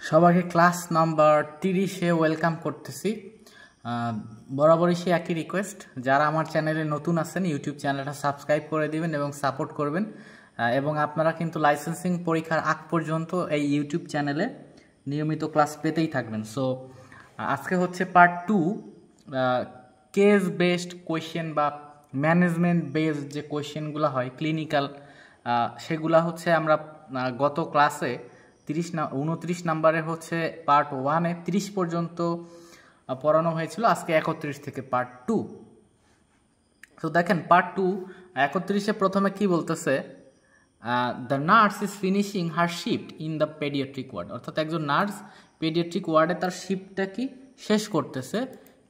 সবাইকে class number 30-এ welcome করতেছি। বরাবরই সে একই রিকোয়েস্ট, যারা আমার চ্যানেলে নতুন আছেন ইউটিউব চ্যানেলটা সাবস্ক্রাইব করে দিবেন এবং সাপোর্ট করবেন। এবং আপনারা কিন্তু লাইসেন্সিং পরীক্ষার আগ পর্যন্ত এই ইউটিউব চ্যানেলে নিয়মিত ক্লাস পেতেই থাকবেন। সো আজকে হচ্ছে পার্ট 2, কেস বেসড কোয়েশ্চেন বা ম্যানেজমেন্ট বেসড যে কোয়েশ্চেনগুলো হয় ক্লিনিক্যাল, সেগুলা হচ্ছে আমরা গত ক্লাসে 29 নাম্বারে হচ্ছে পার্ট 1-এ 30 পর্যন্ত পড়ানো হয়েছিল। আজকে 31 থেকে পার্ট 2। তো দেখেন পার্ট 2 31-এ প্রথমে কি বলতেছে, the nurse is finishing her shift in the paediatric word. অর্থাৎ একজন নার্স পেডিয়াট্রিক ওয়ার্ডে তার শিফটটা কি শেষ করতেছে,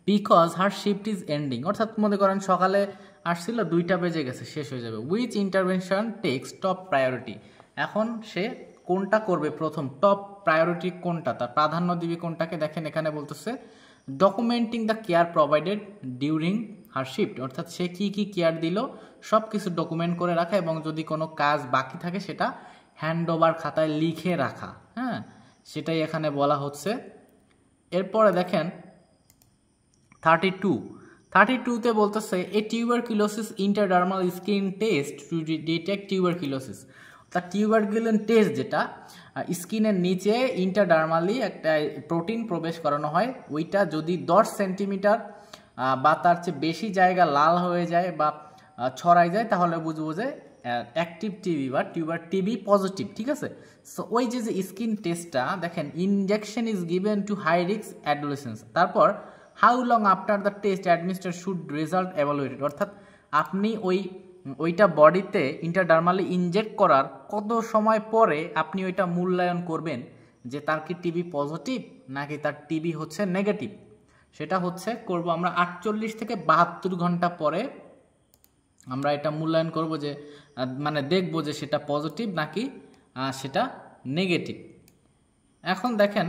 because her shift is ending. অর্থাৎ মনে করেন সকালে আসছিল, 2টা বেজে গেছে, শেষ হয়ে যাবে। Which intervention takes top priority. এখন সে কোনটা করবে, প্রথম টপ প্রায়োরিটি কোনটা, তার প্রাধান্য দিবে কোনটাকে। দেখেন এখানে বলতেছে documenting the care provided during her shift. অর্থাৎ সে কি কি কেয়ার দিল সব কিছু ডকুমেন্ট করে রাখা, এবং যদি কোনো কাজ বাকি থাকে সেটা হ্যান্ড ওভার খাতায় লিখে রাখা। হ্যাঁ, সেটাই এখানে বলা হচ্ছে। এরপরে দেখেন 32-তে বলতেছে a tuberculosis intradermal skin test to detect tuberculosis. অর্থাৎ টিউবারকুলিন টেস্ট যেটা স্কিনের নিচে ইন্টারডার্মালি একটা প্রোটিন প্রবেশ করানো হয়, ওইটা যদি 10 সেন্টিমিটার বা তার চেয়ে বেশি জায়গা লাল হয়ে যায় বা ছড়াই যায়, তাহলে বুঝবো যে অ্যাক্টিভ টিবি বা টিউবার টিবি পজিটিভ। ঠিক আছে, সো ওই যে স্কিন টেস্টটা দেখেন, injection is given to high risk adolescence. তারপর how long after the test administer should result evaluated. অর্থাৎ আপনি ওইটা বডিতে ইন্টারডার্মালি ইনজেক্ট করার কত সময় পরে আপনি ওইটা মূল্যায়ন করবেন যে তার কি টিবি পজিটিভ নাকি তার টিবি হচ্ছে নেগেটিভ। সেটা হচ্ছে করব আমরা 48 থেকে 72 ঘন্টা পরে আমরা এটা মূল্যায়ন করব, যে মানে দেখব যে সেটা পজিটিভ নাকি সেটা নেগেটিভ। এখন দেখেন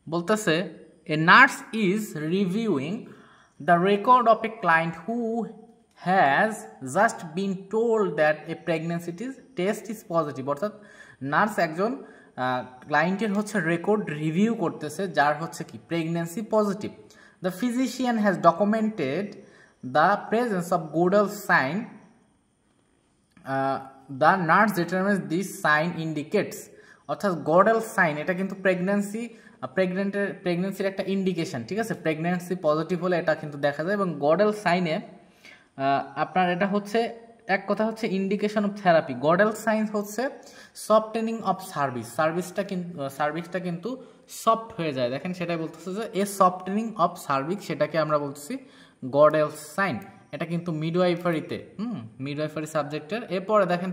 বলতেছে a nurse is reviewing the record of a client who has just been told that a pregnancy test is positive. অর্থাৎ নার্স একজন ক্লায়েন্টের হচ্ছে রেকর্ড রিভিউ করতেছে যার হচ্ছে কি pregnancy positive. The physician has documented the presence of Goodell sign, the nurse determines this sign indicates. অর্থাৎ Goodell sign এটা কিন্তু প্রেগনেন্সির একটা ইন্ডিকেশন। ঠিক আছে, প্রেগনেন্সি পজিটিভ হলে এটা কিন্তু দেখা যায়। এবং গডাল সাইনে আপনার এটা হচ্ছে এক কথা হচ্ছে ইন্ডিকেশন অফ থেরাপি। গডাল সাইন হচ্ছে সফটেনিং অফ সার্ভিক্সটা কিন্তু সফট হয়ে যায়। দেখেন সেটাই বলতেছে যে এ সফটেনিং অফ সার্ভিক্স, সেটাকে আমরা বলতেছি গডাল সাইন। এটা কিন্তু মিডওয়াইফারিতে মিডওয়াইফারি সাবজেক্টের। এরপরে দেখেন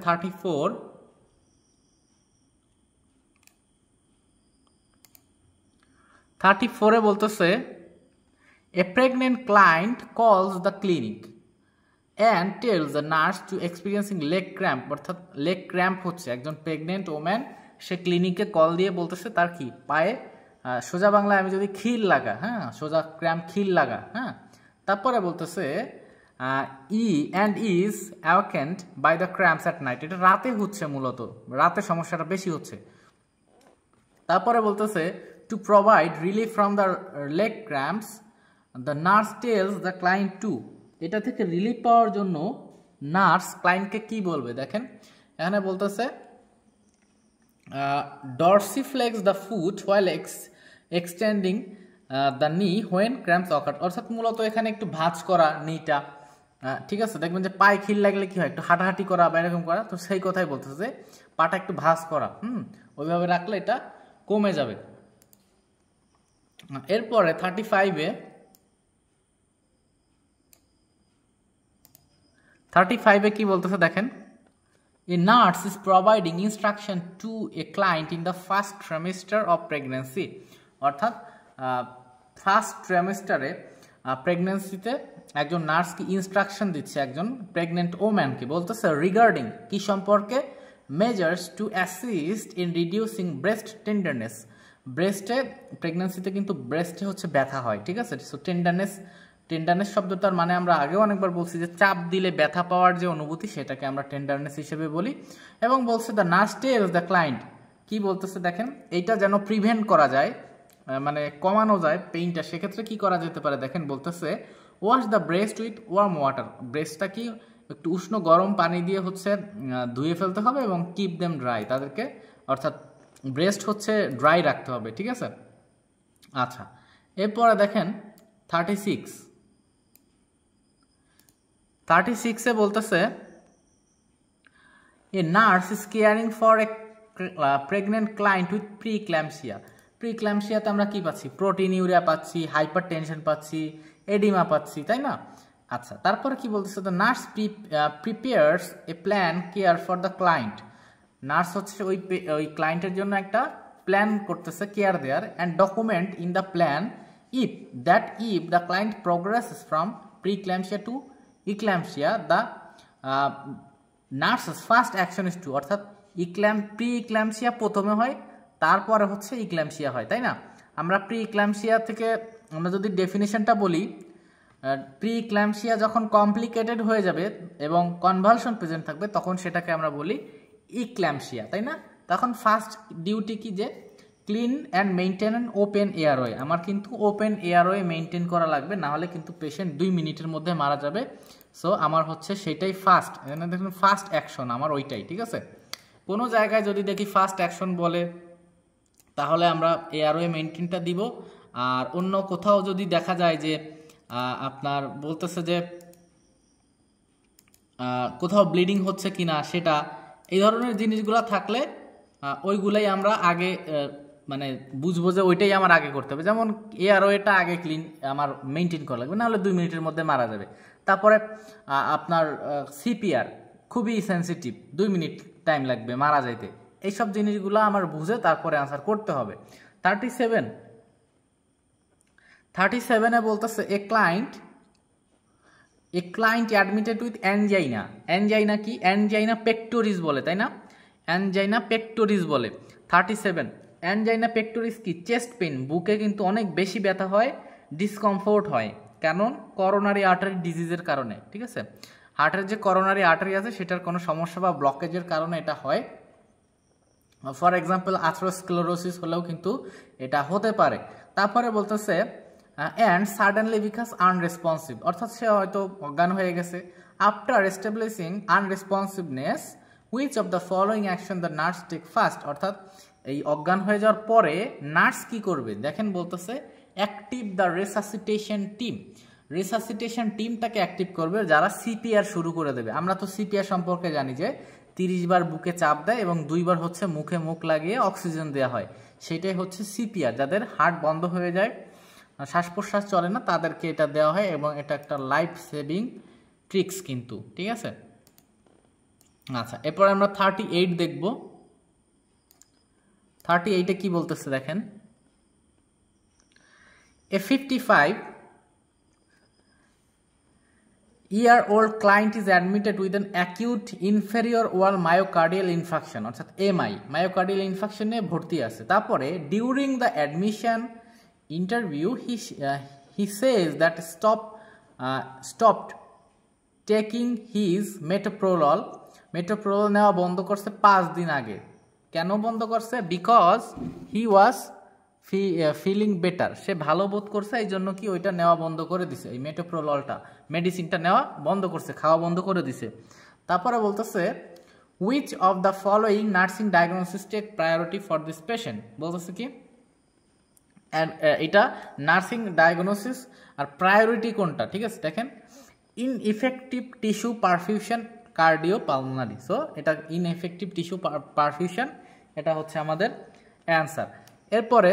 34-এ বলতেছে a pregnant client calls the clinic and tells the nurse to experiencing leg cramp. অর্থাৎ লেগ ক্র্যাম্প হচ্ছে একজন প্রেগনেন্ট ওম্যান, সে ক্লিনিকে কল দিয়ে বলতেছে তার কি পায়ে সোজা বাংলায় আমি যদি খিল লাগা, হ্যাঁ সোজা ক্র্যাম্প খিল লাগা। হ্যাঁ, তারপরে বলতেছে is awakened by the cramps at night. এটা রাতে হচ্ছে, মূলত রাতে সমস্যাটা বেশি হচ্ছে। তারপরে বলতেছে to provide relief from the leg cramps the nurse tells the client to. এটা থেকে রিলিফ পাওয়ার জন্য নার্স ক্লায়েন্টকে কি বলবে, দেখেন এখানে বলতেছে dorsiflex the foot while extending the knee when cramps occur. অর্থাৎ মূলত এখানে একটু ভাঁজ করা নিটা। ঠিক আছে, দেখবেন যে পায়ে খিল লাগলে কি হয়, একটু হাঁটাহাঁটি করা বা এরকম করা, তো সেই কথাই বলতেছে যে পাটা একটু ভাঁজ করা, ওইভাবে রাখলে এটা কমে যাবে। এরপরে 35-এ কি বলতেছে দেখেন, এ nurse is providing instruction to a client in the first trimester of pregnancy. অর্থাৎ ফার্স্ট ট্রাইমেস্টারে প্রেগনেন্সিতে একজন নার্স কি ইনস্ট্রাকশন দিচ্ছে একজন প্রেগনেন্ট ওম্যানকে, বলতেছে রিগার্ডিং কি সম্পর্কে, measures to assist in reducing breast tenderness. ব্রেস্টে প্রেগনেন্সিতে কিন্তু ব্রেস্টে হচ্ছে ব্যথা হয়। ঠিক আছে, সো টেন্ডারনেস শব্দটার মানে আমরা আগেও অনেকবার বলছি যে চাপ দিলে ব্যথা পাওয়ার যে অনুভূতি, সেটাকে আমরা টেন্ডারনেস হিসেবে বলি। এবং বলছে the nurse tells the client কি বলতেছে দেখেন, এইটা যেন প্রিভেন্ট করা যায়, মানে কমানো যায় পেইনটা, সেক্ষেত্রে কি করা যেতে পারে দেখেন বলতেছে wash the breast with warm water. ব্রেস্টটা কি একটু উষ্ণ গরম পানি দিয়ে হচ্ছে ধুয়ে ফেলতে হবে এবং কিপ দেম ড্রাই, তাদেরকে অর্থাৎ ব্রেস্ট হচ্ছে ড্রাই রাখতে হবে, ঠিক আছে। আচ্ছা, এরপরে দেখেন 36 বলতেছে a nurse is caring for a pregnant client with preeclampsia. প্রিক্ল্যাম্পসিয়াতে আমরা কি পাচ্ছি? প্রোটিনিউরিয়া পাচ্ছি, হাইপার টেনশন পাচ্ছি, এডিমা পাচ্ছি, তাই না? আচ্ছা, তারপরে কি বলতেছে, the nurse prepares a plan care for the client. Nurse হচ্ছে ওই ক্লায়েন্টের জন্য একটা প্ল্যান করতেছে care there, and document in the plan if the client progresses from preeclampsia to eclampsia the nurse's first action is to, অর্থাৎ preeclampsia প্রথমে হয়, তারপরে হচ্ছে ইক্ল্যাম্পসিয়া হয়, তাই না? আমরা প্রি ইক্ল্যাম্পসিয়া থেকে আমরা যদি ডেফিনেশনটা বলি, প্রি ইক্ল্যাম্পসিয়া যখন কমপ্লিকেটেড হয়ে যাবে এবং কনভালশন প্রেজেন্ট থাকবে তখন সেটাকে আমরা বলি ইক্ল্যাম্পসিয়া, তাই না? তখন ফার্স্ট ডিউটি কি, যে clean and maintain an open airway. আমার কিন্তু ওপেন এয়ারওয়ে মেনটেন করা লাগবে, না হলে কিন্তু পেশেন্ট 2 মিনিটের মধ্যে মারা যাবে। সো আমার হচ্ছে সেটাই ফার্স্ট, এখানে দেখুন ফার্স্ট অ্যাকশন আমার ওইটাই, ঠিক আছে। কোনো জায়গায় যদি দেখি ফার্স্ট অ্যাকশন বলে তাহলে আমরা এয়ারওয়ে মেনটেনটা দিব, আর অন্য কোথাও যদি দেখা যায় যে আপনার বলতেছে যে কোথাও ব্লিডিং হচ্ছে কিনা সেটা, এই ধরনের জিনিসগুলো থাকলে ওইগুলাই আমরা আগে মানে বুঝবো যে ওইটাই আমার আগে করতে হবে। যেমন এয়ারওয়েটা আগে ক্লিন আমার মেনটেন করা লাগবে, নাহলে 2 মিনিটের মধ্যে মারা যাবে। তারপরে আপনার সিপিআর খুবই সেন্সিটিভ, 2 মিনিট টাইম লাগবে মারা যাইতে। এইসব জিনিসগুলো আমার বুঝে তারপরে আনসার করতে হবে। 37 বলতেছে a client admitted with angina. Angina কি? অ্যানজাইনা পেক্টোরিস বলে, তাই না? অ্যানজাইনা পেক্টোরিস বলে। 37 অ্যানজাইনা পেক্টোরিস কি? চেস্ট পেন, বুকে কিন্তু অনেক বেশি ব্যথা হয়, ডিসকমফোর্ট হয়, কারণ করোনারি আর্টারি ডিজিজের কারণে, ঠিক আছে। হার্টের যে করোনারি আর্টারি আছে সেটার কোনো সমস্যা বা ব্লকেজের কারণে এটা হয়। ফর এক্সাম্পল আথেরোস্ক্লেরোসিস হলেও কিন্তু এটা হতে পারে। তারপরে বলতেছে অ্যান্ড সাডেনলি বিকাজ আনরেসপন্সিভ, অর্থাৎ সে হয়তো অজ্ঞান হয়ে গেছে। After establishing unresponsiveness which of the following action the nurse take first, অর্থাৎ এই অজ্ঞান হয়ে যাওয়ার পরে নার্স কি করবে দেখেন বলতেছে active the resuscitation team. Resuscitation টিমটাকে অ্যাক্টিভ করবে, যারা সিপিআর শুরু করে দেবে। আমরা তো সিপিআর সম্পর্কে জানি যে 30 বার বুকে চাপ দেয় এবং 2 বার হচ্ছে মুখে মুখ লাগিয়ে অক্সিজেন দেওয়া হয়, সেটাই হচ্ছে সিপিআর। যাদের হার্ট বন্ধ হয়ে যায়, শ্বাস প্রশ্বাস চলে না, তাদেরকে এটা দেওয়া হয় এবং এটা একটা লাইফ সেভিং ট্রিক্স কিন্তু, ঠিক আছে। আচ্ছা, এরপর আমরা 38 দেখব। 38-এ কি বলতেছে দেখেন, এ 55-year-old client is admitted with an acute inferior wall myocardial infarction, অর্থাৎ এমআই, মায়োকার্ডিয়াল ইনফাকশনে ভর্তি আছে। তারপরে during the admission interview he says that stopped taking his metoprolol নেওয়া বন্ধ করছে 5 দিন আগে। কেন বন্ধ করছে? Because he was feeling better, সে ভালো বোধ করছে, এই জন্য কি ওইটা নেওয়া বন্ধ করে দিছে, এই মেটোপ্রোললটা মেডিসিনটা নেওয়া বন্ধ করছে, খাওয়া বন্ধ করে দিছে। তারপরে বলতেছে which of the following nursing diagnosis take priority for this patient, বলতেছে কি এটা নার্সিং ডায়াগনোসিস আর প্রায়োরিটি কোনটা, ঠিক আছে। দেখেন ineffective tissue perfusion cardio pulmonary, so এটা ইনএফেক্টিভ টিস্যু পারফিউশন, এটা হচ্ছে আমাদের অ্যান্সার। এরপরে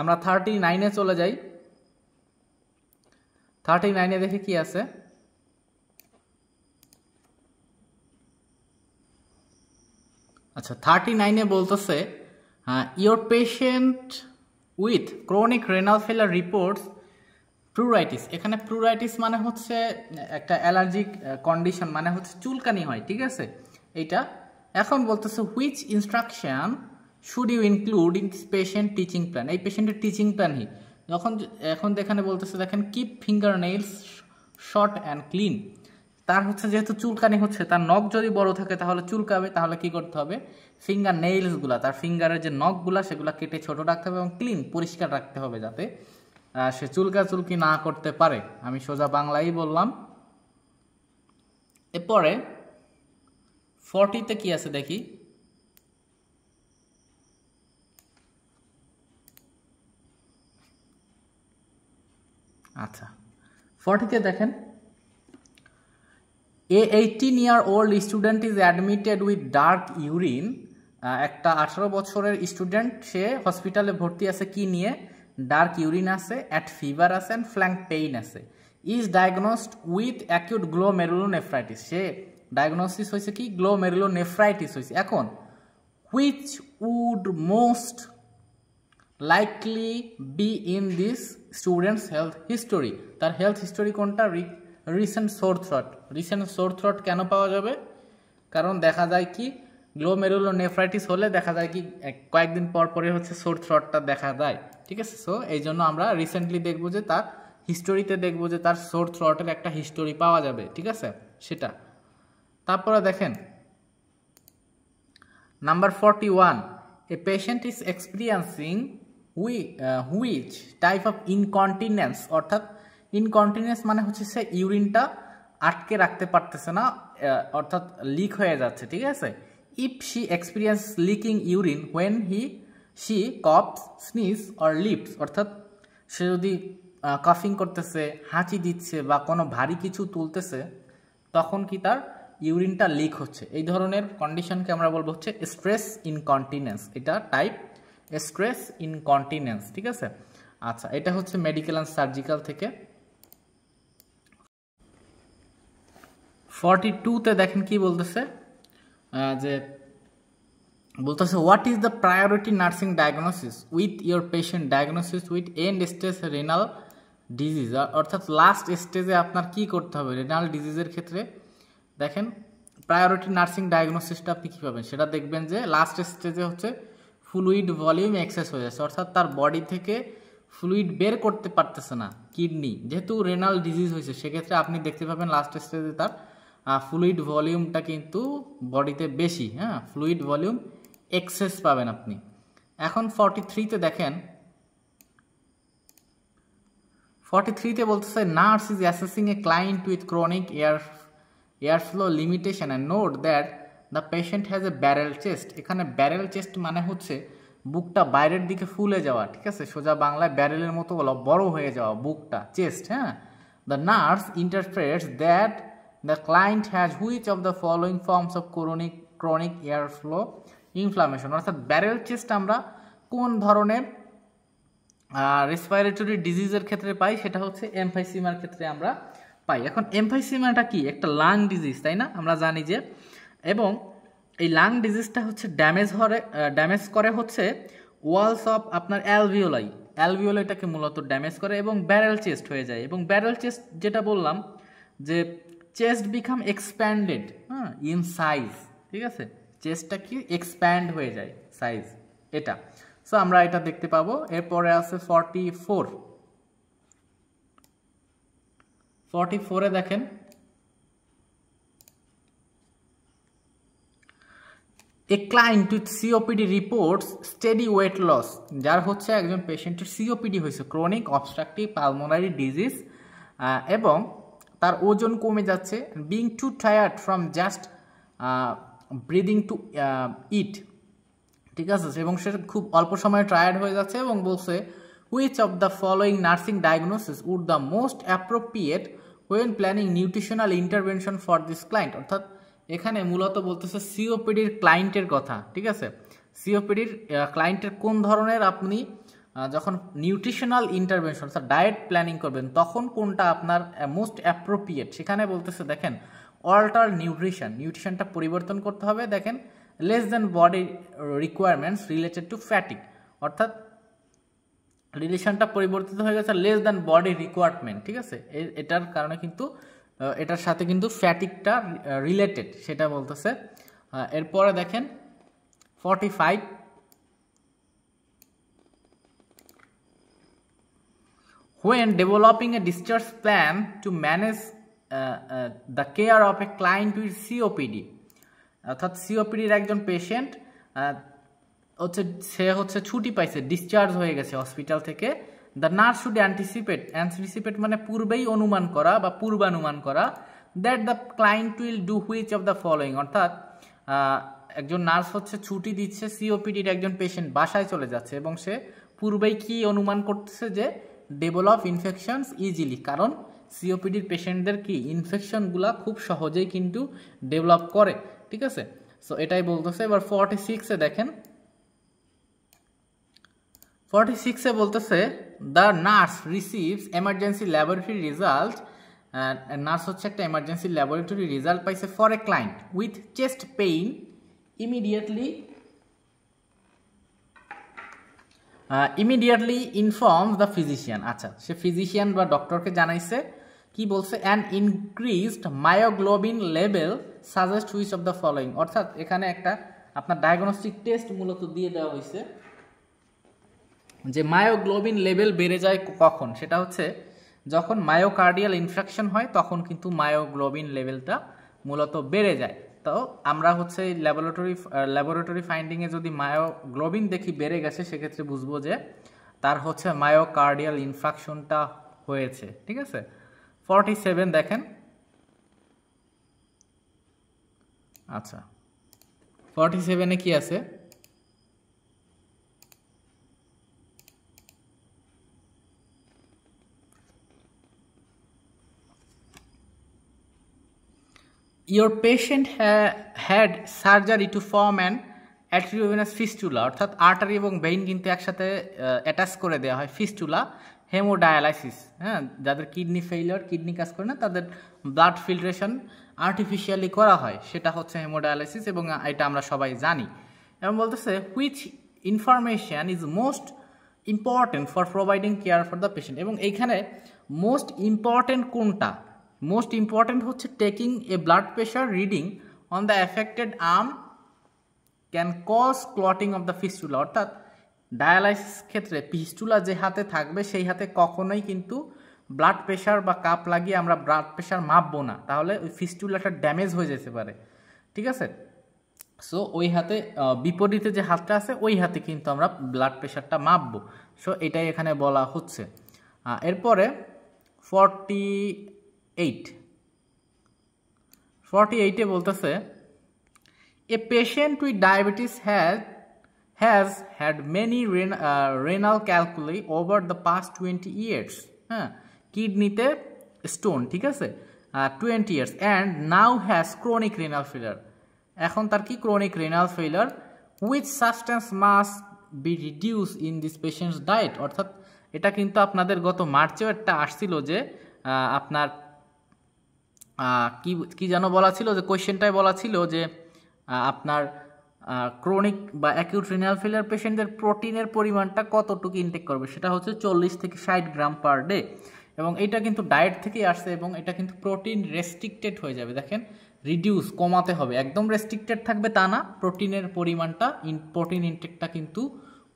আমরা 39-এ চলে যাই। 39-এ দেখে কি আছে, আচ্ছা 39-এ বলতেছে your patient with chronic renal ফেলার রিপোর্টস প্লুরাইটিস। এখানে প্লুরাইটিস মানে হচ্ছে একটা অ্যালার্জিক কন্ডিশন, মানে হচ্ছে চুলকানি হয়, ঠিক আছে এইটা। এখন বলতেছে which instruction should you include in this patient teaching plan, এই পেশেন্টের টিচিং প্ল্যান হি এখন এখানে বলতেছে দেখেন keep finger nails short and clean, তার হচ্ছে যেহেতু চুলকানি হচ্ছে, তার নখ যদি বড় থাকে তাহলে চুলকাবে, তাহলে কি করতে হবে, ফিঙ্গার নেইলসগুলা, তার ফিঙ্গারের যে নখগুলা সেগুলা কেটে ছোট রাখতে হবে এবং ক্লিন পরিষ্কার রাখতে হবে, যাতে সে চুলকি না করতে পারে। আমি সোজা বাংলাই বললাম। এরপরে 40তে কি আছে দেখি। আচ্ছা, 40তে দেখেন, A 18-year-old student is admitted with dark urine. একটা 18 বছরের স্টুডেন্ট, সে হসপিটালে ভর্তি আছে কি নিয়ে, ডার্ক ইউরিন আছে, অ্যাট ফিভার আছে, অ্যান্ড ফ্ল্যাঙ্ক পেইন আছে। Is diagnosed with acute glomerulonephritis, সে ডায়াগনোসিস হয়েছে কি, গ্লোমেরুলোনেফ্রাইটিস হয়েছে। এখন which would most likely be in this students health history, তার হেলথ হিস্টোরি কোনটা, recent sore throat. Recent sore throat কেন পাওয়া যাবে, কারণ দেখা যায় কি গ্লোমেরুলোনেফ্রাইটিস হলে দেখা যায় কি কয়েকদিন পর পরে হচ্ছে সোর থ্রটটা দেখা যায়, ঠিক আছে। সো এই জন্য আমরা রিসেন্টলি দেখবো যে তার হিস্টোরিতে দেখবো যে তার সোর থ্রটের একটা হিস্টোরি পাওয়া যাবে, ঠিক আছে, সেটা। তারপরে দেখেন number 41, a patient is experiencing which type of incontinence, অর্থাৎ ইনকন্টিনেন্স মানে হচ্ছে সে ইউরিনটা আটকে রাখতে পারতেছে না, অর্থাৎ লিক হয়ে যাচ্ছে, ঠিক আছে। If she experience leaking urine when she coughs, sneeze or laughs, অর্থাৎ সে যদি কাফিং করতেছে, হাঁচি দিচ্ছে বা কোনো ভারী কিছু তুলতেছে, তখন কি তার ইউরিনটা লিক হচ্ছে। এই ধরনের কন্ডিশনকে আমরা বলবো হচ্ছে স্ট্রেস ইনকন্টিনেন্স, এটা টাইপ স্ট্রেস ইনকন্টিনেন্স, ঠিক আছে। আচ্ছা, এটা হচ্ছে মেডিকেল অ্যান্ড সার্জিক্যাল থেকে। 42তে দেখেন কি বলতেছে, যে বলতেছে what is the priority nursing diagnosis with your patient diagnosis with end stage renal disease, অর্থাৎ লাস্ট স্টেজে আপনার কি করতে হবে রেনাল ডিজিজের ক্ষেত্রে। দেখেন প্রায়োরিটি নার্সিং ডায়াগনোসিসটা আপনি কী পাবেন, সেটা দেখবেন যে লাস্ট স্টেজে হচ্ছে ফ্লুইড ভলিউম এক্সেস হয়ে যাচ্ছে, অর্থাৎ তার বডি থেকে ফ্লুইড বের করতে পারতেছে না কিডনি, যেহেতু রেনাল ডিজিজ হয়েছে, সেক্ষেত্রে আপনি দেখতে পাবেন লাস্ট স্টেজে তার ফ্লুইড ভলিউমটা কিন্তু বডিতে বেশি, হ্যাঁ, ফ্লুইড ভলিউম এক্সেস পাবেন আপনি। এখন 43তে দেখেন, 43তে বলতেছে nurse is assessing A client with chronic airflow limitation and note that the patient has a barrel chest. এখানে ব্যারেল চেস্ট মানে হচ্ছে বুকটা বাইরের দিকে ফুলে যাওয়া, ঠিক আছে, সোজা বাংলায় ব্যারেলের মতো বড় হয়ে যাওয়া বুকটা, চেস্ট, হ্যাঁ। The nurse interprets that the client has which of the following forms of chronic airflow inflammation, অর্থাৎ ব্যারেল চেস্ট আমরা কোন ধরনের রেসপিরেটরি ডিজিজের ক্ষেত্রে পাই, সেটা হচ্ছে এমফাইসিমার ক্ষেত্রে আমরা পাই। এখন এমফাইসিমাটা কি, একটা লাং ডিজিজ, তাই না, আমরা জানি যে, এবং এই লাং ডিজিজটা হচ্ছে ড্যামেজ করে হচ্ছে ওয়ালস অফ আপনার অ্যালভিওলাইটাকে মূলত ড্যামেজ করে এবং ব্যারেল চেস্ট হয়ে যায়। এবং ব্যারেল চেস্ট যেটা বললাম যে চেস্ট বিকাম এক্সপ্যান্ডেড, হ্যাঁ, ইন সাইজ, ঠিক আছে, চেস্টটা কি এক্সপ্যান্ড হয়ে যায় সাইজ, এটা। সো আমরা এটা দেখতে পাবো। এরপরে আছে 44-এ দেখেন, a client with COPD reports steady weight loss, যার হচ্ছে একজন পেশেন্টের সিওপিডি হয়েছে, ক্রনিক অবস্ট্রাকটিভ পালমোনারি ডিজিজ, এবং তার ওজন কমে যাচ্ছে, being too tired from just breathing to eat, ঠিক আছে, এবং সে খুব অল্প সময়ে টায়ার্ড হয়ে যাচ্ছে এবং বলছে which of the following nursing diagnosis would the most appropriate when planning nutritional intervention for this client, অর্থাৎ এখানে মূলত বলতেছে সিওপিডির ক্লায়েন্টের কথা, ঠিক আছে। সিওপিডির ক্লায়েন্টের কোন ধরনের আপনি যখন নিউট্রিশনাল ইন্টারভেনশন অর্থাৎ ডায়েট প্ল্যানিং করবেন তখন কোনটা আপনার মোস্ট অ্যাপ্রোপ্রিয়েট, সেখানে বলতেছে দেখেন অল্টার নিউট্রিশনটা পরিবর্তন করতে হবে। দেখেন less than body requirements related to fatigue, অর্থাৎ রিলেশনটা পরিবর্তিত হয়ে গেছে লেস দেন বডি রিকোয়ারমেন্ট, ঠিক আছে, এটার কারণে কিন্তু এটার সাথে কিন্তু ফ্যাটিকটা রিলেটেড, সেটা বলতেছে। এরপরে দেখেন 45, when developing a discharge plan to manage the care of a client with COPD, অর্থাৎ সিওপিডির একজন পেশেন্ট সে হচ্ছে ছুটি পাইছে, ডিসচার্জ হয়ে গেছে হসপিটাল থেকে। দ্য নার্স শুড অ্যান্টিসিপেট মানে পূর্বেই অনুমান করা বা পূর্বানুমান করা, that the client will do which of the following, অর্থাৎ একজন নার্স হচ্ছে ছুটি দিচ্ছে, সিওপিডির একজন পেশেন্ট বাসায় চলে যাচ্ছে এবং সে পূর্বেই কি অনুমান করতেছে যে ডেভেলপ ইনফেকশনস ইজিলি, কারণ সিওপিডির পেশেন্টদের কি ইনফেকশনগুলা খুব সহজেই কিন্তু ডেভেলপ করে, ঠিক আছে। সো এটাই বলতেছে। এবার 46-এ দেখেন, 46-এ বলতেছে the nurse receives emergency laboratory result, nurse হচ্ছে একটা এমার্জেন্সি ল্যাবরেটরি রেজাল্ট পাইছে for a client with chest pain, immediately informs the physician. আচ্ছা, সে ফিজিশিয়ান বা ডক্টরকে জানাইছে, কি বলছে, an increased myoglobin level suggest which of the following, অর্থাৎ এখানে একটা আপনার ডায়াগনস্টিক টেস্ট মূলত দিয়ে দেওয়া হয়েছে যে মায়োগ্লোবিন লেভেল বেড়ে যায় কখন, সেটা হচ্ছে যখন মায়োকার্ডিয়াল ইনফেকশন হয় তখন কিন্তু মায়োগ্লোবিন লেভেলটা মূলত বেড়ে যায়। তো আমরা হচ্ছে ল্যাবরেটরি ফাইন্ডিংয়ে যদি মায়োগ্লোবিন দেখি বেড়ে গেছে, সেক্ষেত্রে বুঝবো যে তার হচ্ছে মায়োকার্ডিয়াল ইনফেকশনটা হয়েছে, ঠিক আছে। 47 দেখেন, আচ্ছা 47-এ কি আছে, your patient had surgery to form an arteriovenous fistula, অর্থাৎ আর্টারি এবং ভেইন কিন্তু একসাথে অ্যাটাচ করে দেওয়া হয়, ফিস্টুলা। হেমোডায়ালাইসিস, হ্যাঁ, যাদের কিডনি ফেইলিওর, কিডনি কাজ করে না, তাদের ব্লাড ফিল্ট্রেশন আর্টিফিশিয়ালি করা হয়, সেটা হচ্ছে হেমোডায়ালাইসিস, এবং এটা আমরা সবাই জানি। এবং বলতেছে which information is most important for providing care for the patient, এবং এইখানে মোস্ট ইম্পর্টেন্ট কোনটা, মোস্ট ইম্পর্টেন্ট হচ্ছে taking a blood pressure reading on the affected arm can cause clotting of the fistula, অর্থাৎ ডায়ালাইসিস ক্ষেত্রে fistula যে হাতে থাকবে সেই হাতে কখনোই কিন্তু ব্লাড প্রেশার বা কাপ লাগিয়ে আমরা ব্লাড প্রেশার মাপবো না, তাহলে ওই ফিস্টুলাটা ড্যামেজ হয়ে যেতে পারে, ঠিক আছে। সো ওই হাতে বিপরীতে যে হাতটা আছে ওই হাতে কিন্তু আমরা ব্লাড প্রেশারটা মাপবো। সো এটাই এখানে বলা হচ্ছে। এরপরে 48-এ বলতেছে a patient with diabetes has had many renal calculi over the past 20 years, হ্যাঁ, কিডনিতে স্টোন, ঠিক আছে, 20 years and now has chronic renal failure, এখন তার কি chronic renal failure, which substance must be reduced in this patient's diet, অর্থাৎ এটা কিন্তু আপনাদের গত মার্চেও একটা আসছিল যে আপনার কি যেন বলা ছিল, যে কোয়েশ্চেনটাই বলা ছিল যে আপনার ক্রনিক বা অ্যাকিউট রিনাল ফেলিয়ার পেশেন্টদের প্রোটিনের পরিমাণটা কতটুকু ইনটেক করবে, সেটা হচ্ছে 40 থেকে 60 গ্রাম পার ডে, এবং এটা কিন্তু ডায়েট থেকেই আসছে, এবং এটা কিন্তু প্রোটিন রেস্ট্রিক্টেড হয়ে যাবে। দেখেন, রিডিউস, কমাতে হবে, একদম রেস্ট্রিক্টেড থাকবে তা না, প্রোটিনের পরিমাণটা প্রোটিন ইনটেকটা কিন্তু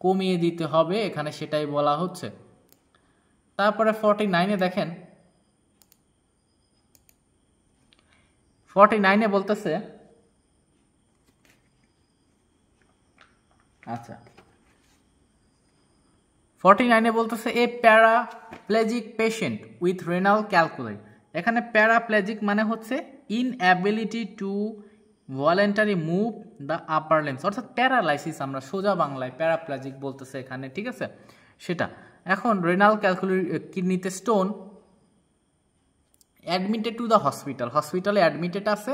কমিয়ে দিতে হবে, এখানে সেটাই বলা হচ্ছে। তারপরে 49-এ দেখেন, 49-এ বলতেছে, আচ্ছা 49-এ বলতেছে a paraplegic patient with renal calculi, এখানে প্যারাপ্লেজিক মানে হচ্ছে inability to voluntary move the upper limbs, অর্থাৎ প্যারালাইসিস, আমরা সোজা বাংলায় প্যারাপ্লেজিক বলতেছে এখানে, ঠিক আছে, সেটা। এখন রেনাল ক্যালকুলি, কিডনিতে স্টোন, অ্যাডমিটেড টু দ্য হসপিটালে অ্যাডমিটেড আছে,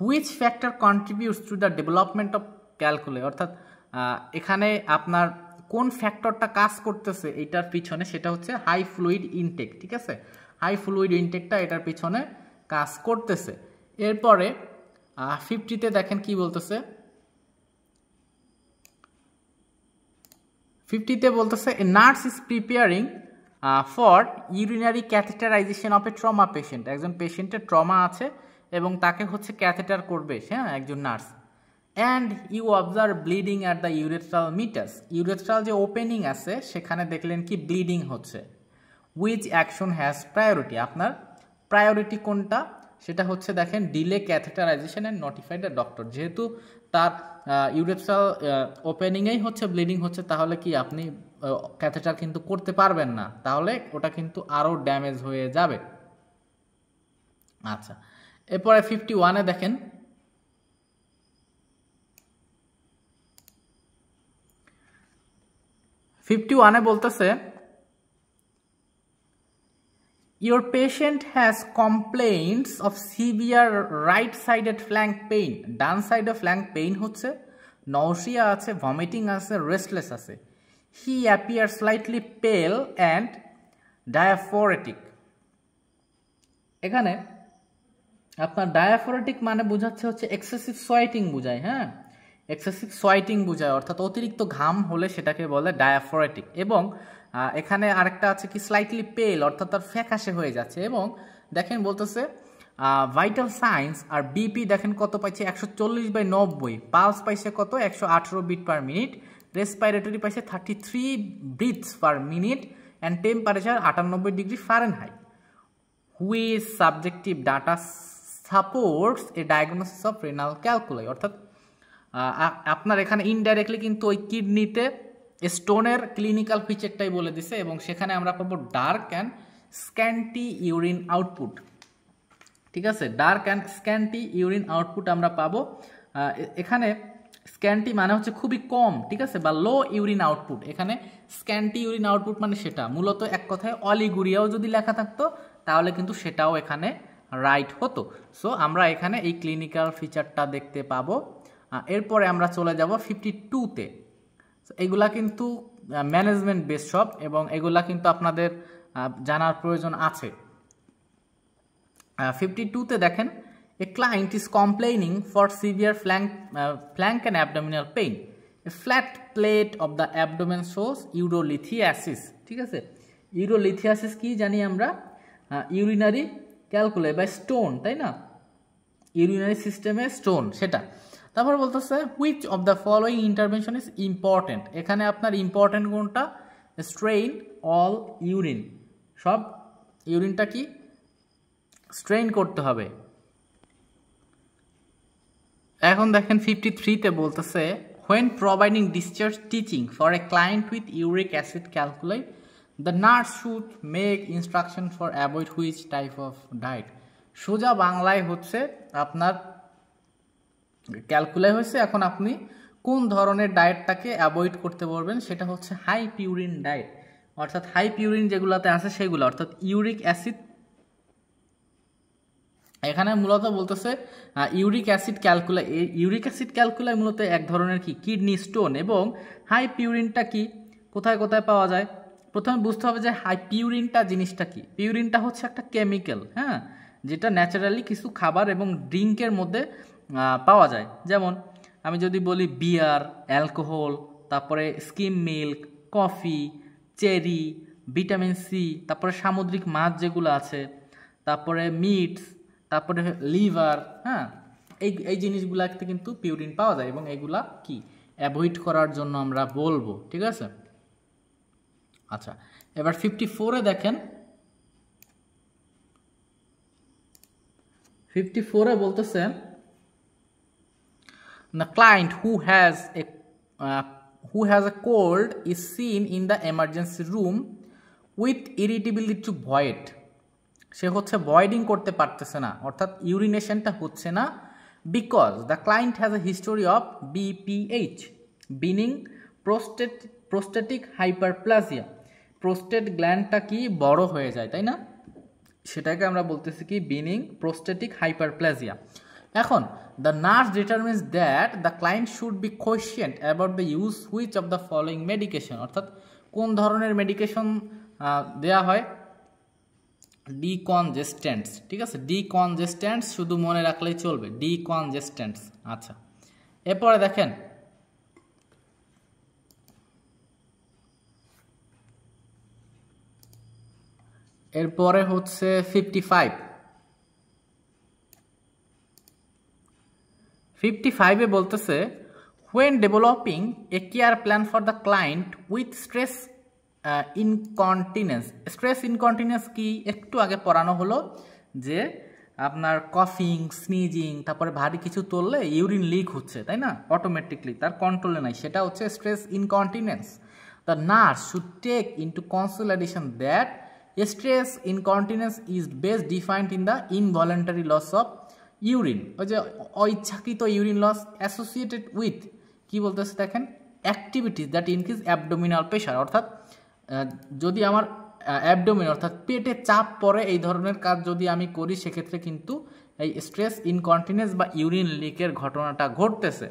which factor contributes to the development of calculi, অর্থাৎ এখানে আপনার কোন ফ্যাক্টরটা কাজ করতেছে এটার পিছনে, সেটা হচ্ছে হাই ফ্লুইড ইনটেক, ঠিক আছে, হাই ফ্লুইড ইনটেকটা এটার পিছনে কাজ করতেছে। এরপরে 50-তে দেখেন কি বলতেছে, 50-তে বলতেছে a nurse is preparing for urinary catheterization of a trauma patient, একজন পেশেন্টের ট্রমা আছে এবং তাকে হচ্ছে ক্যাথেটার করবে, হ্যাঁ, একজন nurse. And you observe bleeding at the urethral meatus, urethral যে ওপেনিং আছে সেখানে দেখলেন কি ব্লিডিং হচ্ছে, হুইচ অ্যাকশন হ্যাজ প্রায়োরিটি, আপনার প্রায়োরিটি কোনটা, সেটা হচ্ছে দেখেন delay catheterization and notified the doctor. যেহেতু তার ইউরেথ্রাল ওপেনিংয়েই হচ্ছে ব্লিডিং হচ্ছে, তাহলে কি আপনি ক্যাথেটার কিন্তু করতে পারবেন না, তাহলে ওটা কিন্তু আরও ড্যামেজ হয়ে যাবে। আচ্ছা, এরপরে 51-এ দেখেন, বলতেছে your patient has complaints of severe right sided flank pain। ডান সাইডে ফ্ল্যাঙ্ক পেইন হচ্ছে, nausea আছে, ভমিটিং আছে, রেস্টলেস আছে। he appears slightly pale and diaphoretic। এখানে আপনার ডায়াফোরেটিক মানে বোঝাচ্ছে হচ্ছে এক্সেসিভ সোয়েটিং বোঝায়। হ্যাঁ, এক্সেসিভ সোয়েটিং বোঝায়, অর্থাৎ অতিরিক্ত ঘাম হলে সেটাকে বলে ডায়াফোরেটিক। এবং এখানে আরেকটা আছে কি স্লাইটলি পেল, অর্থাৎ তার ফ্যাকাশে হয়ে যাচ্ছে। এবং দেখেন বলতেছে ভাইটাল সাইন্স আর বিপি দেখেন কত পাইছে 140/90, পালস পাইছে কত 118 বিট পার মিনিট, রেসপাইরেটরি পাইছে 33 breaths per minute, and temperature 98 degree Fahrenheit. Which subjective data supports a diagnosis of renal calculi. অর্থাৎ আপনার এখানে ইনডাইরেক্টলি কিন্তু ওই কিডনিতে স্টোনের ক্লিনিক্যাল ফিচারটাই বলে দিছে, এবং সেখানে আমরা পাবো dark and scanty urine output. ঠিক আছে, dark and scanty urine output আমরা পাবো। এখানে স্ক্যান্টি মানে হচ্ছে খুবই কম, ঠিক আছে, বা লো ইউরিন আউটপুট। এখানে স্ক্যান্টি ইউরিন আউটপুট মানে সেটা মূলত এক কথায় অলিগুরিয়াও যদি লেখা থাকতো তাহলে কিন্তু সেটাও এখানে রাইট হতো। সো আমরা এখানে এই ক্লিনিক্যাল ফিচারটা দেখতে পাবো। এরপরে আমরা চলে যাব 52-তে। এগুলা কিন্তু ম্যানেজমেন্ট বেস সব, এবং এগুলা কিন্তু আপনাদের জানার প্রয়োজন আছে। 52-তে দেখেন, a client is complaining for severe flank and abdominal pain. A flat plate of the abdomen shows urolithiasis. ঠিক আছে, ইউরোলিথিয়াসিস কি জানি আমরা, ইউরিনারি ক্যালকুলাই বা স্টোন, তাই না, ইউরিনারি সিস্টেমে স্টোন সেটা। তারপর বলতেছে which of the following intervention is important. এখানে আপনার ইম্পর্টেন্ট কোনটা, স্ট্রেইন অল ইউরিন, সব ইউরিনটা কি স্ট্রেইন করতে হবে। এখন দেখেন 53-তে বলতেছে when providing discharge teaching for a client with uric acid calculi the nurse should make instruction for avoid which type of diet। সোজা বাংলায় হচ্ছে আপনার ক্যালকুলাই হয়েছে, এখন আপনি কোন ধরনের ডায়েটটাকে অ্যাভয়েড করতে পারবেন, সেটা হচ্ছে হাই পিউরিন ডায়েট। অর্থাৎ হাই পিউরিন যেগুলোতে আছে সেগুলো, অর্থাৎ ইউরিক অ্যাসিড। এখানে মূলত বলতেছে uric acid calculi. Uric acid calculi মূলত এক ধরনের কি কিডনি স্টোন। এবং হাই পিউরিনটা কি, কোথায় কোথায় পাওয়া যায়, প্রথমে বুঝতে হবে যে হাই পিউরিনটা জিনিসটা কি। পিউরিনটা হচ্ছে একটা কেমিক্যাল, হ্যাঁ, যেটা ন্যাচারালি কিছু খাবার এবং ড্রিঙ্কের মধ্যে পাওয়া যায়। যেমন আমি যদি বলি বিয়ার, অ্যালকোহল, তারপরে skim milk, coffee, cherry, vitamin C, তারপরে সামুদ্রিক মাছ যেগুলো আছে, তারপরে মিটস, তারপরে লিভার, হ্যাঁ, এই জিনিসগুলাতে কিন্তু পিউরিন পাওয়া যায়, এবং এগুলা কি অ্যাভয়েড করার জন্য আমরা বলবো। ঠিক আছে, আচ্ছা, এবার 54-এ দেখেন, 54-এ বলতেছে the client who has a cold is seen in the emergency room with irritability to void। সে হচ্ছে ভয়েডিং করতে পারতেছে না, অর্থাৎ ইউরিনেশনটা হচ্ছে না, because the client has a history of BPH, benign prostatic hyperplasia. Prostate গ্ল্যান্ডটা কি বড় হয়ে যায়, তাই না, সেটাকে আমরা বলতেছি কি বিনিং প্রোস্টেটিক হাইপারপ্লাজিয়া। এখন the nurse determines that the client should be questioned about the use which of the following medication. অর্থাৎ কোন ধরনের মেডিকেশন দেওয়া হয়, ডিকনজেস্ট্যান্টস। ঠিক আছে, ডিকনজেস্ট্যান্টস শুধু মনে রাখলেই চলবে, ডিকনজেস্ট্যান্টস। আচ্ছা, এরপরে দেখেন এরপরে হচ্ছে 55-এ বলতেছে when developing a care plan for the client with stress incontinence। Stress incontinence কি একটু আগে পড়ানো হলো, যে আপনার কফিং, স্নিজিং, তারপরে ভারী কিছু তুললে ইউরিন লিক হচ্ছে, তাই না, অটোমেটিকলি তার কন্ট্রোলে নাই, সেটা হচ্ছে stress incontinence. The nurse should take into consideration that stress incontinence is best defined in the involuntary loss of urine, ওই যে অইচ্ছাকৃত ইউরিন লস অ্যাসোসিয়েটেড উইথ কি বলতেছে দেখেন, activities that increase abdominal pressure, অর্থাৎ যদি আমার অ্যাবডোমিন অর্থাৎ পেটে চাপ পড়ে এই ধরনের কাজ যদি আমি করি, সেক্ষেত্রে কিন্তু এই স্ট্রেস ইনকন্টিনেন্স বা ইউরিন লিকের ঘটনাটা ঘটতেছে।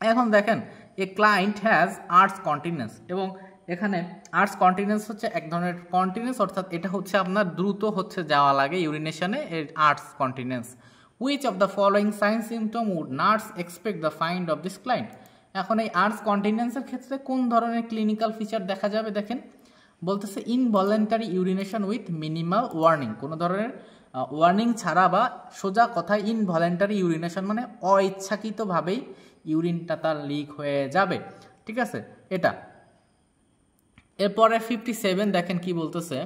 এখন দেখেন a client has arts continence, এবং এখানে আর্টস কন্টিনেন্স হচ্ছে এক ধরনের কন্টিনেন্স, অর্থাৎ এটা হচ্ছে আপনার দ্রুত হচ্ছে যাওয়া লাগে ইউরিনেশনে, এর arts continence. Which of the following sign symptom would nurse expect the find of this client. এখন এই আর্টস কন্টিনেন্সের ক্ষেত্রে কোন ধরনের ক্লিনিক্যাল ফিচার দেখা যাবে দেখেন, বলতেছে involuntary urination with minimal warning, কোনো ধরনের ওয়ার্নিং ছাড়া বা সোজা কথায় ইনভলেন্টারি ইউরিনেশন মানে অইচ্ছাকৃতভাবেই ইউরিনটা তার লিক হয়ে যাবে, ঠিক আছে এটা। এরপরে 57 দেখেন কি বলতেছে,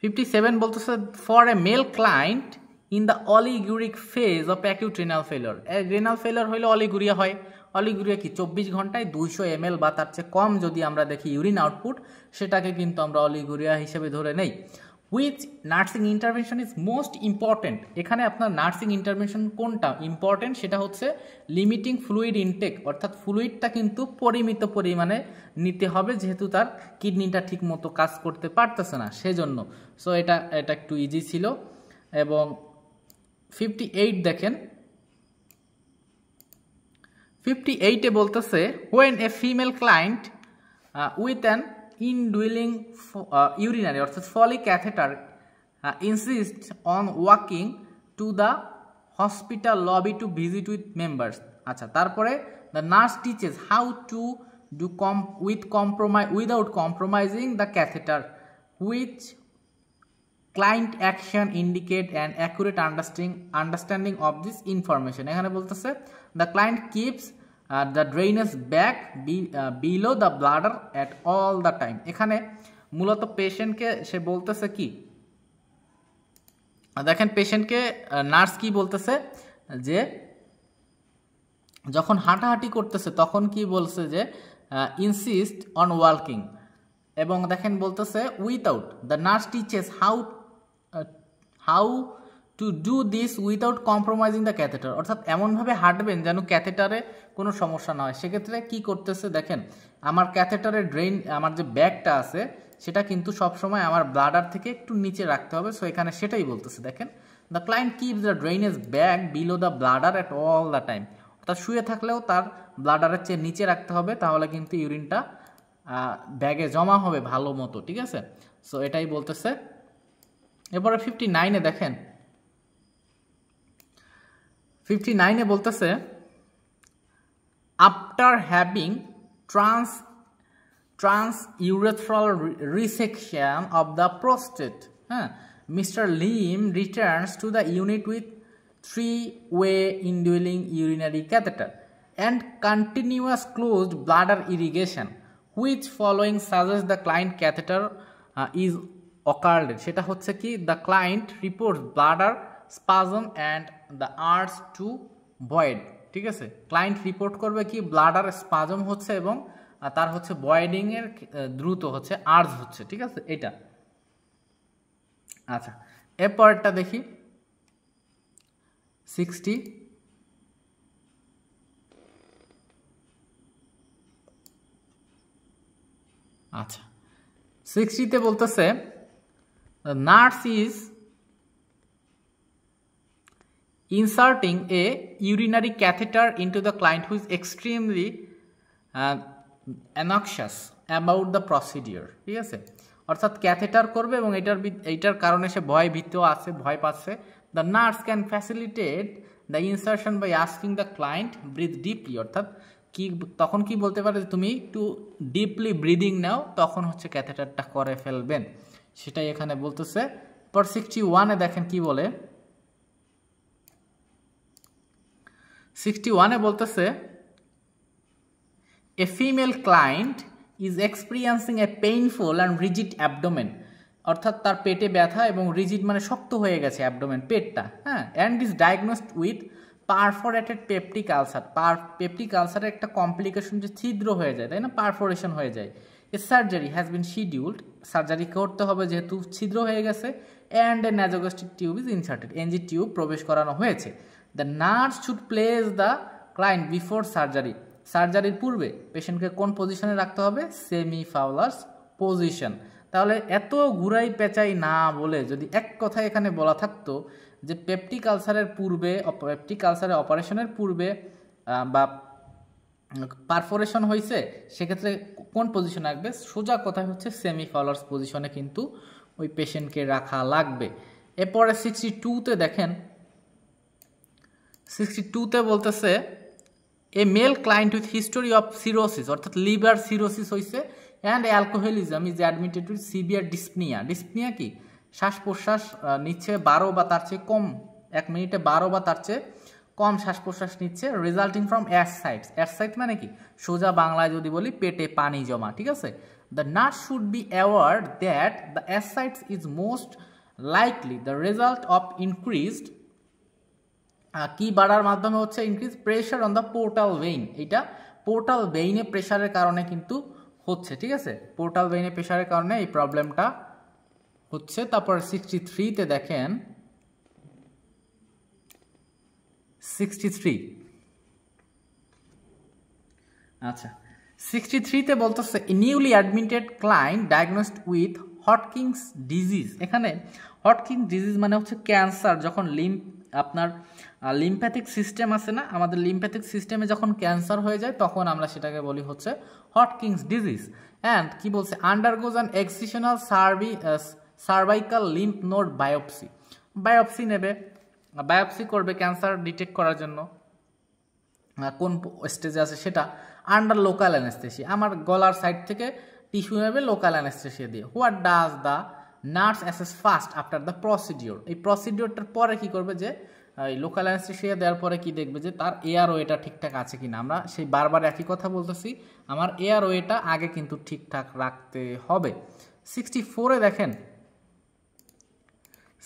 57 বলতেছে for a male client in the oliguric phase of acute renal failure. Renal failure হইলে অলিগুরিয়া হয়, অলিগুরিয়া কি 24 ঘন্টায় 200 ml বা তার চেয়ে কম যদি আমরা দেখি ইউরিন আউটপুট, সেটাকে কিন্তু আমরা অলিগুরিয়া হিসেবে ধরে নেই। Which nursing intervention is most important, এখানে আপনার নার্সিং ইন্টারভেনশন কোনটা ইম্পর্টেন্ট, সেটা হচ্ছে লিমিটিং ফ্লুইড ইনটেক, অর্থাৎ ফ্লুইডটা কিন্তু পরিমিত পরিমাণে নিতে হবে, যেহেতু তার কিডনিটা ঠিক মতো কাজ করতে পারতেছে না সেজন্য। সো এটা একটু ইজি ছিল। এবং 58 দেখেন, 58-এ বলতেছে when a female client with an indwelling urinary অর্থাৎ folic catheter insists on walking to the hospital lobby to visit with members। আচ্ছা, তারপরে the nurse teaches how to do without compromising the catheter, which client action indicate an accurate understanding of this information। এখানে বলতেছে the client keeps the drainage bag below the bladder at all the time। এখানে মূলত পেশেন্টকে সে বলতেছে কি দেখেন, পেশেন্টকে nurse কি বলতেছে যে যখন হাঁটাহাঁটি করতেছে তখন কি বলছে যে ইনসিস্ট অন ওয়াকিং, এবং দেখেন বলতেছে without, the nurse teaches how to do this without compromising the catheter, অর্থাৎ এমনভাবে হাঁটবেন যেন ক্যাথেটারে কোনো সমস্যা না হয়। সেক্ষেত্রে কি করতেছে দেখেন, আমার ক্যাথেটারের ড্রেন, আমার যে ব্যাগটা আছে সেটা কিন্তু সবসময় আমার ব্লাডার থেকে একটু নিচে রাখতে হবে। সো এখানে সেটাই বলতেছে দেখেন, the client keeps the drainage bag below the bladder at all the time, অর্থাৎ শুয়ে থাকলেও তার ব্লাডারের চেয়ে নিচে রাখতে হবে, তাহলে কিন্তু ইউরিনটা ব্যাগে জমা হবে ভালো মতো, ঠিক আছে। সো এটাই বলতেছে। এরপরে 59-এ দেখেন, 59-এ বলতেছে after having transurethral resection of the prostate, Mr. Lim returns to the unit with 3-way indwelling urinary catheter and continuous closed bladder irrigation, which following suggests the client catheter is occurred। সেটা হচ্ছে কি, the client reports bladder spasm and the urge to void, ঠিক আছে। Client report করবে কি bladder spasm হচ্ছে এবং তার হচ্ছে ভয়েডিং এর দ্রুত হচ্ছে আর্জ হচ্ছে, ঠিক আছে এটা। আচ্ছা, এরপরটা দেখি 60। আচ্ছা, 60-তে বলতেছে nurse is inserting a urinary catheter into the client who is extremely anxious about the procedure, ঠিক আছে। অর্থাৎ ক্যাথেটার করবে এবং এইটার কারণে সে ভয় পাচ্ছে। The nurse can facilitate the insertion by asking the client breathe deeply, অর্থাৎ কি তখন কি বলতে পারে, তুমি একটু ডিপলি ব্রিদিং নাও, তখন হচ্ছে ক্যাথেটারটা করে ফেলবেন, সেটাই এখানে বলতেছে। পর 61-এ দেখেন কি বলে, 61-এ বলতেছে a female client is experiencing a painful and rigid abdomen অর্থাৎ তার পেটে ব্যথা এবং রিজিড মানে শক্ত হয়ে গেছে অ্যাবডোমেন পেটটা, হ্যাঁ, and is diagnosed with perforated peptic ulcer. Peptic আলসারের একটা কমপ্লিকেশন যে ছিদ্র হয়ে যায়, তাই না, পারফোরেশন হয়ে যায়। A surgery has been scheduled, surgery করতে হবে যেহেতু ছিদ্র হয়ে গেছে, and a nasogastric tube is inserted, NG tube প্রবেশ করানো হয়েছে। The nurse should place the client before surgery, সার্জারির পূর্বে পেশেন্টকে কোন পজিশনে রাখতে হবে, সেমি ফাউলার্স পজিশন। তাহলে এত ঘুরাই পেঁচাই না বলে যদি এক কথায় এখানে বলা থাকতো যে পেপটিক আলসারের পূর্বে, পেপটিক আলসারের অপারেশনের পূর্বে বা পারফোরেশন হয়েছে, সেক্ষেত্রে কোন পজিশন রাখবে, সোজা কথায় হচ্ছে সেমি ফাউলার্স পজিশনে কিন্তু ওই পেশেন্টকে রাখা লাগবে। এরপরে 62তে দেখেন, 62তে বলতেছে a male client with history of cirrhosis, অর্থাৎ লিভার সিরোসিস হয়েছে, and alcoholism is admitted with severe dyspnea. Dyspnea কি, শ্বাস প্রশ্বাস নিচ্ছে 12 বা তার চেয়ে কম, 1 মিনিটে 12 বা তার চেয়ে কম শ্বাস প্রশ্বাস নিচ্ছে, রেজাল্টিং ফ্রম অ্যাসাইটস। অ্যাসাইট মানে কি, সোজা বাংলায় যদি বলি পেটে পানি জমা, ঠিক আছে। The nurse should be aware that the ascites is most likely the result of increased, কি বাড়ার মাধ্যমে হচ্ছে, increase pressure on the portal vein. এটা পোর্টাল ভেইনে প্রেশারের কারণে কিন্তু হচ্ছে, ঠিক আছে, পোর্টাল ভেইনে প্রেশারের কারণে এই প্রবলেমটা হচ্ছে। তারপর 63তে দেখেন, 63, আচ্ছা 63তে বলতেছে newly admitted client diagnosed with Hodgkin's disease. এখানে হটকিংস ডিজিজ মানে হচ্ছে ক্যান্সার, যখন আপনার লিম্ফ্যাটিক সিস্টেম আছে না, আমাদের লিম্ফ্যাটিক সিস্টেমে যখন ক্যান্সার হয়ে যায় তখন আমরা সেটাকে বলি হচ্ছে হটকিংস ডিজিজ। অ্যান্ড কি বলছে, আন্ডারগোজ an excisional cervical lymph node biopsy, biopsy নেবে, বায়োপসি করবে ক্যান্সার ডিটেক্ট করার জন্য কোন স্টেজে আছে সেটা, আন্ডার লোকাল অ্যানেস্থেসিয়া, আমার গলার সাইড থেকে টিস্যু নেবে লোকাল অ্যানেস্থেসিয়া দিয়ে। What does the nurse assess first after the procedure, এই প্রসিডিওরটার পরে কি করবে, যে এই লোকাল অ্যানেস্থেসিয়া দেওয়ার পরে কি দেখবে যে তার এয়ার ওয়েটা ঠিকঠাক আছে কিনা। আমরা সেই বারবার একই কথা বলতেছি, আমার এয়ার ওয়েটা আগে কিন্তু ঠিকঠাক রাখতে হবে। 64-এ দেখেন,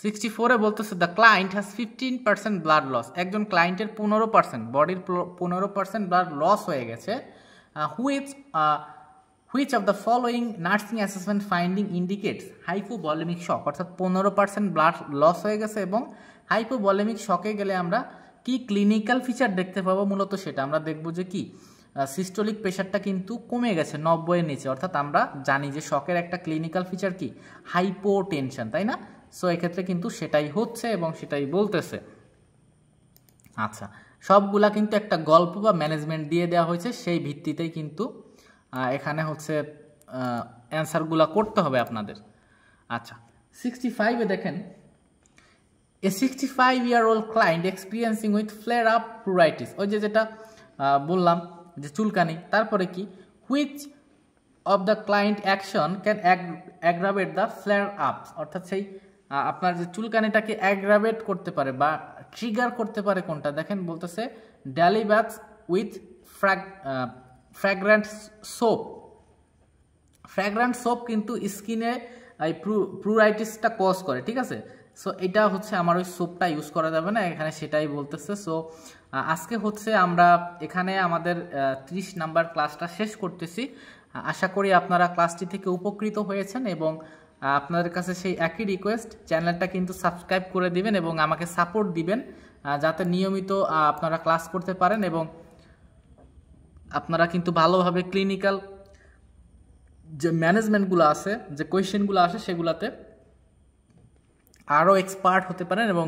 64-এ বলতেছে the client has 15% blood loss, একজন ক্লায়েন্টের 15%, বডির 15% ব্লাড লস হয়ে গেছে। Which of the following nursing assessment finding indicates hypovolemic shock, অর্থাৎ 15% ব্লাড লস হয়ে গেছে এবং হাইপোভলিমিক শকে গেলে আমরা কি ক্লিনিক্যাল ফিচার দেখতে পাবো, মূলত সেটা আমরা দেখব যে কি সিস্টোলিক প্রেশারটা কিন্তু কমে গেছে 90-এর নিচে, অর্থাৎ আমরা জানি যে শকের একটা ক্লিনিক্যাল ফিচার কি, হাইপোটেনশন, তাই না। সো এক্ষেত্রে কিন্তু সেটাই হচ্ছে এবং সেটাই বলতেছে। আচ্ছা, সবগুলা কিন্তু একটা গল্প বা ম্যানেজমেন্ট দিয়ে দেওয়া হয়েছে, সেই ভিত্তিতেই কিন্তু এখানে হচ্ছে অ্যান্সারগুলা করতে হবে আপনাদের। আচ্ছা 65-এ দেখেন, এ 65-year-old client experiencing with flare up pruritus, ওই যে যেটা বললাম যে চুলকানি, তারপরে কি, which of the client action can aggravate the flare ups, অর্থাৎ সেই আপনার যে চুলকানিটাকে অ্যাগ্রাভেট করতে পারে বা ট্রিগার করতে পারে কোনটা, দেখেন বলতেছে daily baths with ফ্র্যাগ্রান্ট soap. ফ্র্যাগ্রান্ট soap কিন্তু স্কিনে এই প্রুরাইটিসটা কজ করে, ঠিক আছে। সো এটা হচ্ছে আমার ওই সোপটা ইউজ করা যাবে না, এখানে সেটাই বলতেছে। সো আজকে হচ্ছে আমরা এখানে আমাদের 30 নাম্বার ক্লাসটা শেষ করতেছি। আশা করি আপনারা ক্লাসটি থেকে উপকৃত হয়েছেন এবং আপনাদের কাছে সেই একই রিকোয়েস্ট, চ্যানেলটা কিন্তু সাবস্ক্রাইব করে দিবেন এবং আমাকে সাপোর্ট দিবেন যাতে নিয়মিত আপনারা ক্লাস করতে পারেন এবং আপনারা কিন্তু ভালোভাবে ক্লিনিক্যাল যে ম্যানেজমেন্টগুলো আছে, যে কোয়েশ্চেনগুলো আসে সেগুলাতে আরও এক্সপার্ট হতে পারেন এবং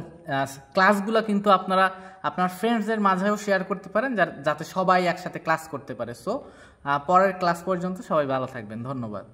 ক্লাসগুলো কিন্তু আপনারা আপনার ফ্রেন্ডসদের মাঝেও শেয়ার করতে পারেন যাতে সবাই একসাথে ক্লাস করতে পারে। সো পরের ক্লাস পর্যন্ত সবাই ভালো থাকবেন, ধন্যবাদ।